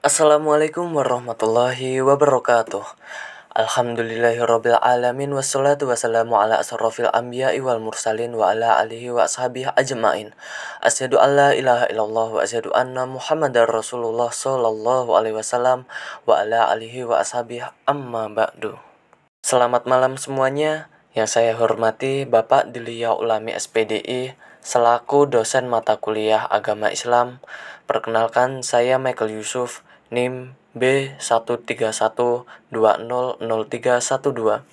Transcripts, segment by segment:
Assalamualaikum warahmatullahi wabarakatuh. Alhamdulillahirabbil alamin wassalatu wassalamu ala asrofil anbiya'i wal mursalin wa ala alihi wa ashabihi ajmain. Asyhadu an la ilaha illallah wa asyhadu anna Muhammadar Rasulullah sallallahu alaihi wasallam wa ala alihi wa ashabihi amma ba'du. Selamat malam semuanya. Yang saya hormati Bapak Dilia Ulami SPDI selaku dosen mata kuliah Agama Islam. Perkenalkan, saya Michael Yusuf, NIM B131200312.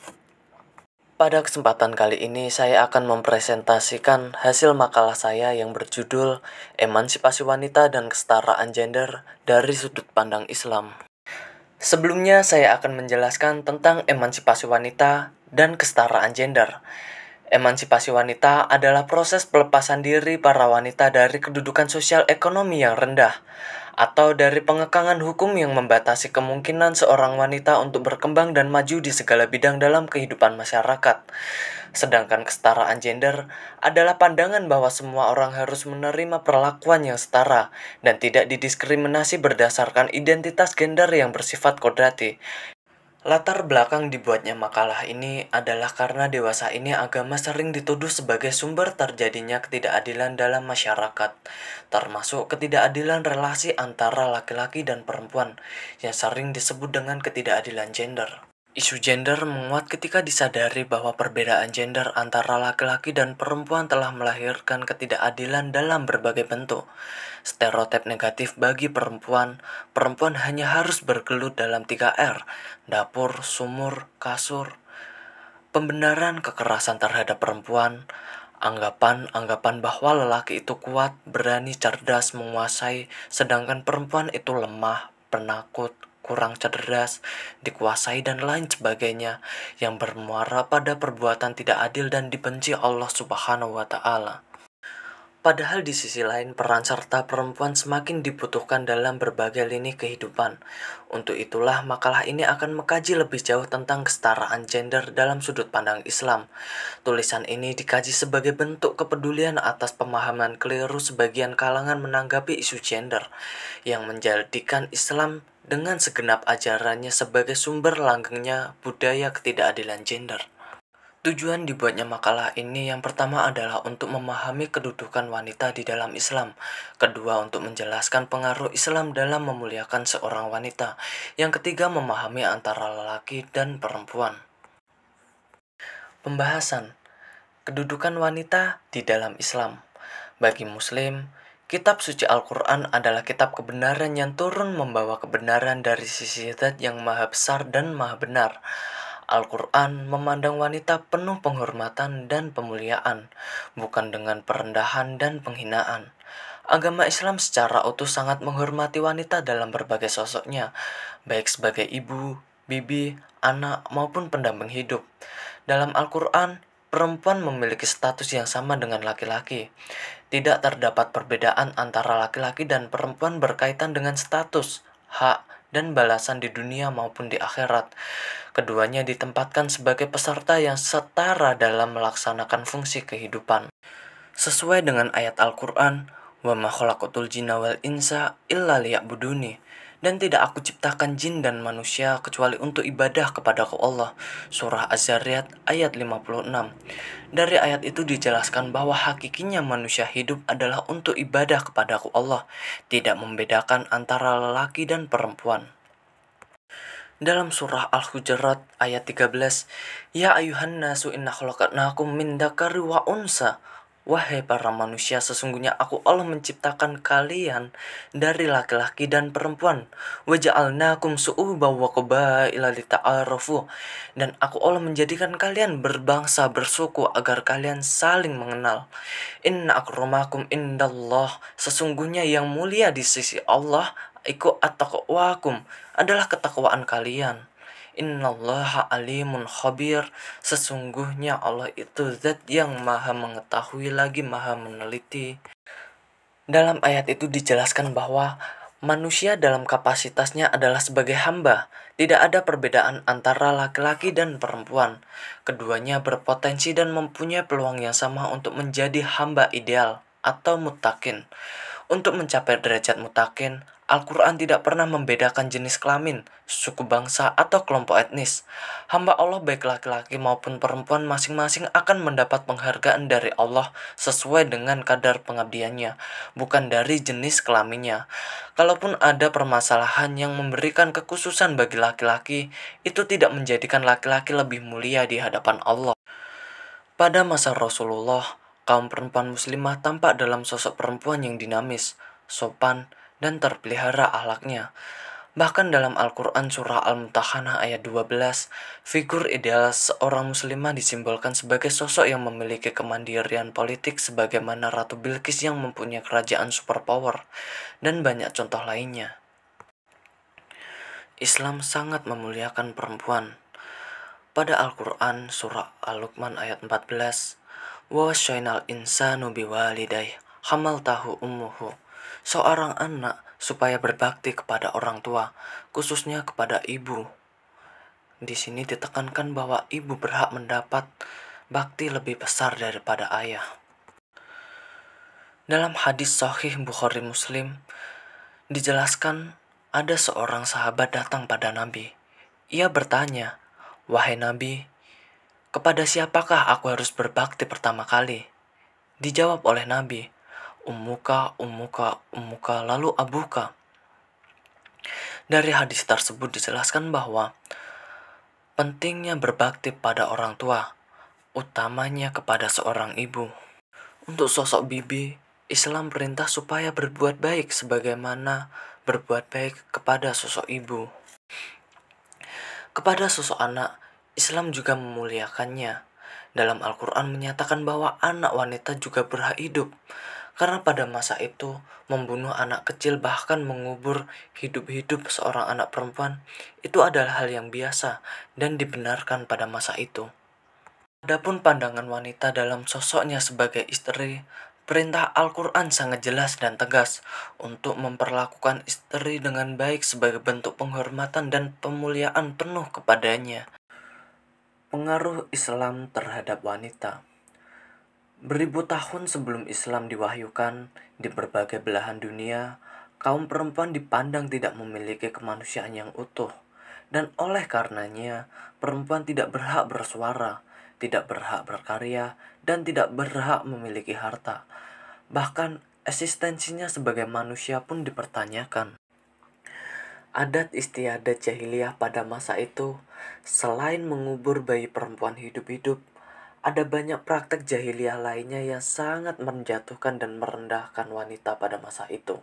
Pada kesempatan kali ini saya akan mempresentasikan hasil makalah saya yang berjudul Emansipasi Wanita dan Kesetaraan Gender dari Sudut Pandang Islam. Sebelumnya saya akan menjelaskan tentang emansipasi wanita dan kesetaraan gender. Emansipasi wanita adalah proses pelepasan diri para wanita dari kedudukan sosial ekonomi yang rendah atau dari pengekangan hukum yang membatasi kemungkinan seorang wanita untuk berkembang dan maju di segala bidang dalam kehidupan masyarakat. Sedangkan kesetaraan gender adalah pandangan bahwa semua orang harus menerima perlakuan yang setara dan tidak didiskriminasi berdasarkan identitas gender yang bersifat kodrati. Latar belakang dibuatnya makalah ini adalah karena dewasa ini agama sering dituduh sebagai sumber terjadinya ketidakadilan dalam masyarakat, termasuk ketidakadilan relasi antara laki-laki dan perempuan yang sering disebut dengan ketidakadilan gender. Isu gender menguat ketika disadari bahwa perbedaan gender antara laki-laki dan perempuan telah melahirkan ketidakadilan dalam berbagai bentuk. Stereotip negatif bagi perempuan hanya harus bergelut dalam 3R, dapur, sumur, kasur. Pembenaran kekerasan terhadap perempuan, anggapan bahwa lelaki itu kuat, berani, cerdas, menguasai, sedangkan perempuan itu lemah, penakut, kurang cerdas, dikuasai dan lain sebagainya yang bermuara pada perbuatan tidak adil dan dibenci Allah Subhanahu wa taala. Padahal di sisi lain peran serta perempuan semakin dibutuhkan dalam berbagai lini kehidupan. Untuk itulah makalah ini akan mengkaji lebih jauh tentang kesetaraan gender dalam sudut pandang Islam. Tulisan ini dikaji sebagai bentuk kepedulian atas pemahaman keliru sebagian kalangan menanggapi isu gender, yang menjadikan Islam dengan segenap ajarannya sebagai sumber langgengnya budaya ketidakadilan gender. Tujuan dibuatnya makalah ini yang pertama adalah untuk memahami kedudukan wanita di dalam Islam. Kedua, untuk menjelaskan pengaruh Islam dalam memuliakan seorang wanita. Yang ketiga, memahami antara lelaki dan perempuan. Pembahasan kedudukan wanita di dalam Islam. Bagi Muslim, kitab suci Al-Quran adalah kitab kebenaran yang turun membawa kebenaran dari sisi Zat yang maha besar dan maha benar. Al-Quran memandang wanita penuh penghormatan dan pemuliaan, bukan dengan perendahan dan penghinaan. Agama Islam secara utuh sangat menghormati wanita dalam berbagai sosoknya, baik sebagai ibu, bibi, anak, maupun pendamping hidup. Dalam Al-Quran, perempuan memiliki status yang sama dengan laki-laki. Tidak terdapat perbedaan antara laki-laki dan perempuan berkaitan dengan status, hak, dan balasan di dunia maupun di akhirat. Keduanya ditempatkan sebagai peserta yang setara dalam melaksanakan fungsi kehidupan. Sesuai dengan ayat Al-Quran, "Wa ma khalaqatul jinna wal insa illa liya'buduni." Dan tidak aku ciptakan jin dan manusia kecuali untuk ibadah kepadaku Allah. Surah Az-Zariyat ayat 56. Dari ayat itu dijelaskan bahwa hakikinya manusia hidup adalah untuk ibadah kepadaku Allah, tidak membedakan antara lelaki dan perempuan. Dalam surah Al-Hujurat ayat 13, "Ya ayuhan nasu inna khalaqnakum min dzakari wa unsa." Wahai para manusia, sesungguhnya aku Allah menciptakan kalian dari laki-laki dan perempuan. Wa ja'alnakum su'uban wa qabaila lita'arafu. Dan aku Allah menjadikan kalian berbangsa bersuku agar kalian saling mengenal. Inna akramakum indallah. Sesungguhnya yang mulia di sisi Allah iku at-taqwakum, adalah ketakwaan kalian. Innallaha alimun khabir. Sesungguhnya Allah itu zat yang maha mengetahui lagi maha meneliti. Dalam ayat itu dijelaskan bahwa manusia dalam kapasitasnya adalah sebagai hamba. Tidak ada perbedaan antara laki-laki dan perempuan. Keduanya berpotensi dan mempunyai peluang yang sama untuk menjadi hamba ideal atau muttaqin. Untuk mencapai derajat muttaqin, Al-Quran tidak pernah membedakan jenis kelamin, suku bangsa, atau kelompok etnis. Hamba Allah baik laki-laki maupun perempuan masing-masing akan mendapat penghargaan dari Allah sesuai dengan kadar pengabdiannya, bukan dari jenis kelaminnya. Kalaupun ada permasalahan yang memberikan kekhususan bagi laki-laki, itu tidak menjadikan laki-laki lebih mulia di hadapan Allah. Pada masa Rasulullah, kaum perempuan muslimah tampak dalam sosok perempuan yang dinamis, sopan, dan terpelihara akhlaknya. Bahkan dalam Al-Quran surah Al-Mumtahanah ayat 12, figur ideal seorang muslimah disimbolkan sebagai sosok yang memiliki kemandirian politik sebagaimana Ratu Bilqis yang mempunyai kerajaan superpower, dan banyak contoh lainnya. Islam sangat memuliakan perempuan. Pada Al-Quran surah Al-Luqman ayat 14, wa wasyainal insanu biwalidayh hamaltahu ummuhu. Seorang anak supaya berbakti kepada orang tua, khususnya kepada ibu. Di sini ditekankan bahwa ibu berhak mendapat bakti lebih besar daripada ayah. Dalam hadis sahih Bukhari Muslim, dijelaskan ada seorang sahabat datang pada Nabi. Ia bertanya, "Wahai Nabi, kepada siapakah aku harus berbakti pertama kali?" Dijawab oleh Nabi, "Ummuka, ummuka, ummuka, lalu abuka." Dari hadis tersebut dijelaskan bahwa pentingnya berbakti pada orang tua, utamanya kepada seorang ibu. Untuk sosok bibi, Islam perintah supaya berbuat baik sebagaimana berbuat baik kepada sosok ibu. Kepada sosok anak, Islam juga memuliakannya. Dalam Al-Quran menyatakan bahwa anak wanita juga berhak hidup. Karena pada masa itu, membunuh anak kecil bahkan mengubur hidup-hidup seorang anak perempuan itu adalah hal yang biasa dan dibenarkan pada masa itu. Adapun pandangan wanita dalam sosoknya sebagai istri, perintah Al-Quran sangat jelas dan tegas untuk memperlakukan istri dengan baik sebagai bentuk penghormatan dan pemuliaan penuh kepadanya. Pengaruh Islam terhadap wanita. Beribu tahun sebelum Islam diwahyukan, di berbagai belahan dunia, kaum perempuan dipandang tidak memiliki kemanusiaan yang utuh. Dan oleh karenanya, perempuan tidak berhak bersuara, tidak berhak berkarya, dan tidak berhak memiliki harta. Bahkan eksistensinya sebagai manusia pun dipertanyakan. Adat istiadat jahiliyah pada masa itu, selain mengubur bayi perempuan hidup-hidup, ada banyak praktek jahiliyah lainnya yang sangat menjatuhkan dan merendahkan wanita pada masa itu.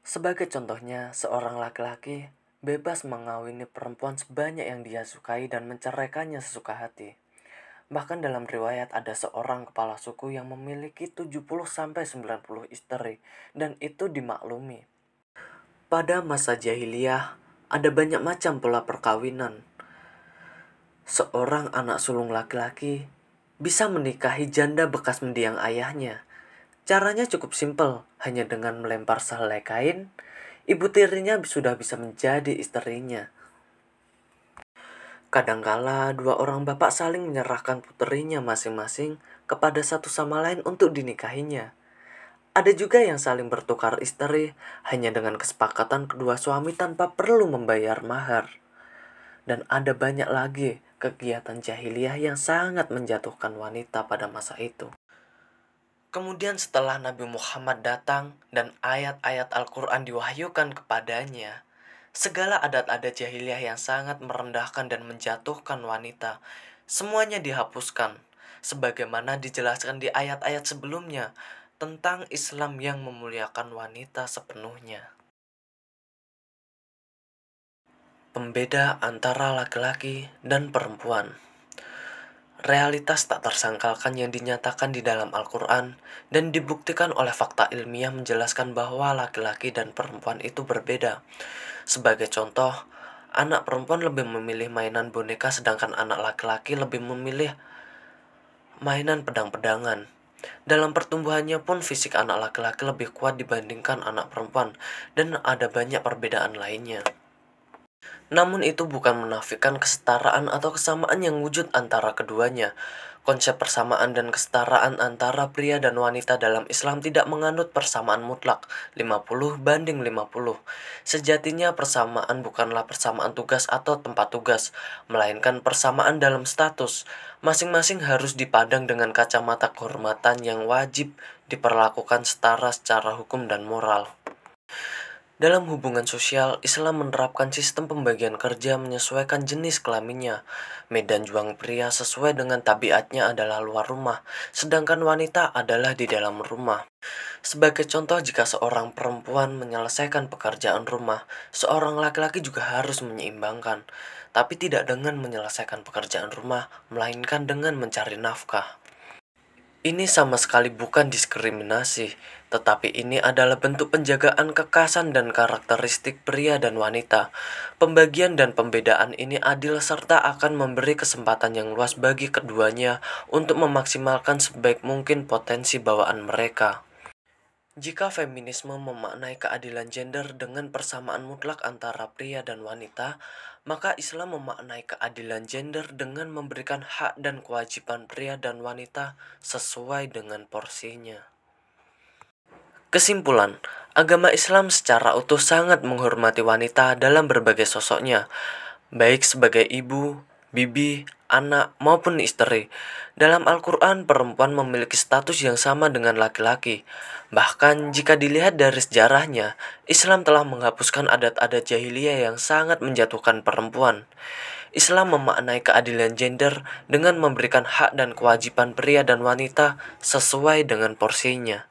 Sebagai contohnya, seorang laki-laki bebas mengawini perempuan sebanyak yang dia sukai dan menceraikannya sesuka hati. Bahkan dalam riwayat ada seorang kepala suku yang memiliki 70-90 istri, dan itu dimaklumi. Pada masa jahiliyah, ada banyak macam pola perkawinan. Seorang anak sulung laki-laki bisa menikahi janda bekas mendiang ayahnya. Caranya cukup simpel, hanya dengan melempar sehelai kain, ibu tirinya sudah bisa menjadi istrinya. Kadangkala dua orang bapak saling menyerahkan puterinya masing-masing kepada satu sama lain untuk dinikahinya. Ada juga yang saling bertukar istri hanya dengan kesepakatan kedua suami tanpa perlu membayar mahar. Dan ada banyak lagi kegiatan jahiliyah yang sangat menjatuhkan wanita pada masa itu. Kemudian setelah Nabi Muhammad datang dan ayat-ayat Al-Quran diwahyukan kepadanya, segala adat-adat jahiliyah yang sangat merendahkan dan menjatuhkan wanita, semuanya dihapuskan, sebagaimana dijelaskan di ayat-ayat sebelumnya tentang Islam yang memuliakan wanita sepenuhnya. Pembeda antara laki-laki dan perempuan. Realitas tak tersangkalkan yang dinyatakan di dalam Al-Quran dan dibuktikan oleh fakta ilmiah menjelaskan bahwa laki-laki dan perempuan itu berbeda. Sebagai contoh, anak perempuan lebih memilih mainan boneka sedangkan anak laki-laki lebih memilih mainan pedang-pedangan. Dalam pertumbuhannya pun fisik anak laki-laki lebih kuat dibandingkan anak perempuan dan ada banyak perbedaan lainnya. Namun itu bukan menafikan kesetaraan atau kesamaan yang wujud antara keduanya. Konsep persamaan dan kesetaraan antara pria dan wanita dalam Islam tidak menganut persamaan mutlak 50/50. Sejatinya persamaan bukanlah persamaan tugas atau tempat tugas, melainkan persamaan dalam status. Masing-masing harus dipandang dengan kacamata kehormatan yang wajib diperlakukan setara secara hukum dan moral. Dalam hubungan sosial, Islam menerapkan sistem pembagian kerja menyesuaikan jenis kelaminnya. Medan juang pria sesuai dengan tabiatnya adalah luar rumah, sedangkan wanita adalah di dalam rumah. Sebagai contoh, jika seorang perempuan menyelesaikan pekerjaan rumah, seorang laki-laki juga harus menyeimbangkan, tapi tidak dengan menyelesaikan pekerjaan rumah, melainkan dengan mencari nafkah. Ini sama sekali bukan diskriminasi, tetapi ini adalah bentuk penjagaan kekasan dan karakteristik pria dan wanita. Pembagian dan pembedaan ini adil serta akan memberi kesempatan yang luas bagi keduanya untuk memaksimalkan sebaik mungkin potensi bawaan mereka. Jika feminisme memaknai keadilan gender dengan persamaan mutlak antara pria dan wanita, maka Islam memaknai keadilan gender dengan memberikan hak dan kewajiban pria dan wanita sesuai dengan porsinya. Kesimpulan, agama Islam secara utuh sangat menghormati wanita dalam berbagai sosoknya, baik sebagai ibu, bibi, anak, maupun istri. Dalam Al-Quran, perempuan memiliki status yang sama dengan laki-laki. Bahkan jika dilihat dari sejarahnya, Islam telah menghapuskan adat-adat jahiliyah yang sangat menjatuhkan perempuan. Islam memaknai keadilan gender dengan memberikan hak dan kewajiban pria dan wanita sesuai dengan porsinya.